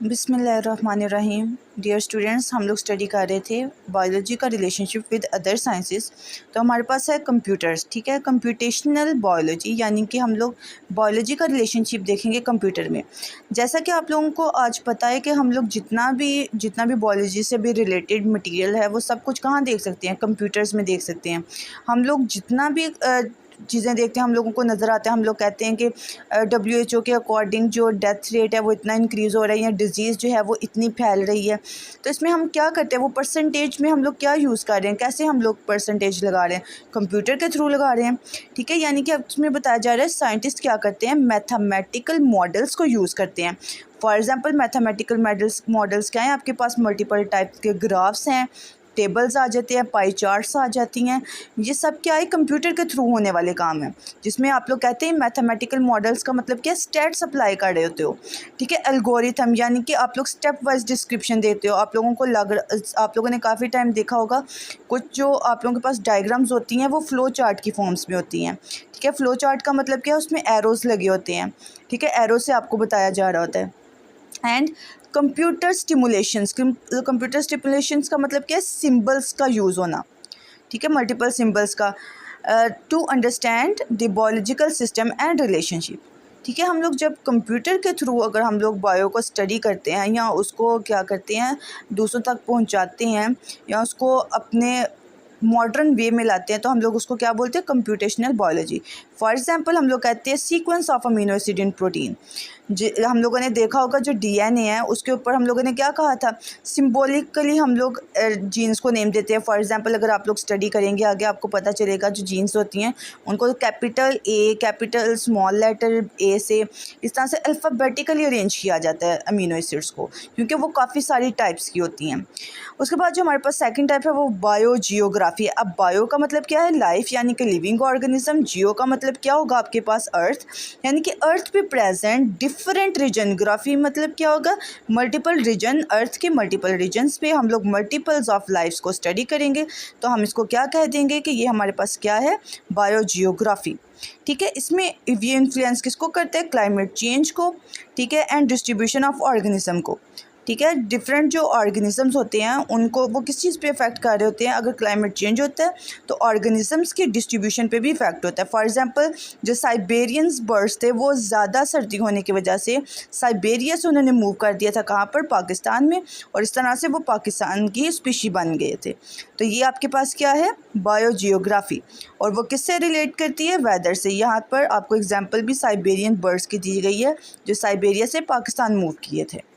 बिस्मिल्लाहिर्रहमानिर्रहीम। Dear students, हम लोग स्टडी कर रहे थे बायोलॉजी का रिलेशनशिप विद अदर साइंसेस। तो हमारे पास है कंप्यूटर्स, ठीक है, कंप्यूटेशनल बायोलॉजी, यानी कि हम लोग बायोलॉजी का रिलेशनशिप देखेंगे कंप्यूटर में। जैसा कि आप लोगों को आज पता है कि हम लोग जितना भी बायोलॉजी से भी रिलेटेड मटेरियल है वो सब कुछ कहाँ देख सकते हैं, कंप्यूटर्स में देख सकते हैं। हम लोग जितना भी चीज़ें देखते हैं हम लोगों को नज़र आता है, हम लोग कहते हैं कि WHO के अकॉर्डिंग जो डेथ रेट है वो इतना इंक्रीज़ हो रहा है या डिज़ीज़ जो है वो इतनी फैल रही है। तो इसमें हम क्या करते हैं, वो परसेंटेज में हम लोग क्या यूज़ कर रहे हैं, कैसे हम लोग परसेंटेज लगा रहे हैं, कंप्यूटर के थ्रू लगा रहे हैं, ठीक है। यानी कि अब इसमें बताया जा रहा है साइंटिस्ट क्या करते हैं, मैथमेटिकल मॉडल्स को यूज़ करते हैं। फॉर एग्ज़ाम्पल मैथमेटिकल मॉडल्स क्या हैं, आपके पास मल्टीपल टाइप के ग्राफ्स हैं, टेबल्स आ जाते हैं, पाई चार्ट्स आ जाती हैं। ये सब क्या है, कंप्यूटर के थ्रू होने वाले काम हैं, जिसमें आप लोग कहते हैं मैथमेटिकल मॉडल्स का मतलब क्या, स्टेट्स अप्लाई कर रहे होते हो, ठीक है। एल्गोरिथम यानी कि आप लोग स्टेप वाइज डिस्क्रिप्शन देते हो। आप लोगों ने काफ़ी टाइम देखा होगा, कुछ जो आप लोगों के पास डायग्राम्स होती हैं वो फ्लो चार्ट की फॉर्म्स में होती हैं, ठीक है। फ्लो चार्ट का मतलब क्या है, उसमें एरोज़ लगे होते हैं, ठीक है, एरो से आपको बताया जा रहा होता है। एंड कंप्यूटर स्टिमुलेशंस का मतलब क्या है, सिंबल्स का यूज़ होना, ठीक है, मल्टीपल सिंबल्स का, to understand the biological system and relationship, ठीक है। हम लोग जब कंप्यूटर के थ्रू अगर हम लोग बायो को स्टडी करते हैं या उसको क्या करते हैं, दूसरों तक पहुंचाते हैं या उसको अपने मॉडर्न वे में लाते हैं, तो हम लोग उसको क्या बोलते हैं, कंप्यूटेशनल बायोलॉजी। फॉर एग्जांपल हम लोग कहते हैं sequence of amino acid in protein. हम लोगों ने देखा होगा जो DNA है उसके ऊपर हम लोगों ने क्या कहा था, सिम्बॉलिकली हम लोग जीन्स को नेम देते हैं। फॉर एग्जांपल अगर आप लोग स्टडी करेंगे आगे आपको पता चलेगा जो जीन्स होती हैं उनको capital A, capital small letter A से इस तरह से अल्फ़ाबेटिकली अरेंज किया जाता है अमीनो एसिड्स को, क्योंकि वो काफ़ी सारी टाइप्स की होती हैं। उसके बाद जो हमारे पास सेकंड टाइप है वो बायोजियोग्राफी है। अब बायो का मतलब क्या है, लाइफ यानी कि लिविंग ऑर्गेनिज्म। जियो का मतलब क्या होगा आपके पास, अर्थ, यानी कि अर्थ पे प्रेजेंट डिफरेंट रीजन। ग्राफी मतलब क्या होगा, मल्टीपल रीजन, अर्थ के मल्टीपल रीजन्स पे हम लोग मल्टीपल्स ऑफ लाइफ्स को स्टडी करेंगे, तो हम इसको क्या कह देंगे कि ये हमारे पास क्या है, बायोजियोग्राफी, ठीक है। इसमें ये इन्फ्लुएंस किसको करते हैं, क्लाइमेट चेंज को, ठीक है, एंड डिस्ट्रीब्यूशन ऑफ ऑर्गेनिज्म को, ठीक है। डिफरेंट जो ऑर्गेनिजम्स होते हैं उनको वो किस चीज़ पे इफेक्ट कर रहे होते हैं, अगर क्लाइमेट चेंज होता है तो ऑर्गेनिजम्स की डिस्ट्रीब्यूशन पे भी इफेक्ट होता है। फॉर एग्जांपल जो साइबेरियंस बर्ड्स थे वो ज़्यादा सर्दी होने की वजह से साइबेरिया से उन्होंने मूव कर दिया था, कहाँ पर, पाकिस्तान में, और इस तरह से वो पाकिस्तान की स्पीशी बन गए थे। तो ये आपके पास क्या है, बायोजियोग्राफी, और वो किससे रिलेट करती है, वेदर से। यहाँ पर आपको एग्जाम्पल भी साइबेरियन बर्ड्स की दी गई है जो साइबेरिया से पाकिस्तान मूव किए थे।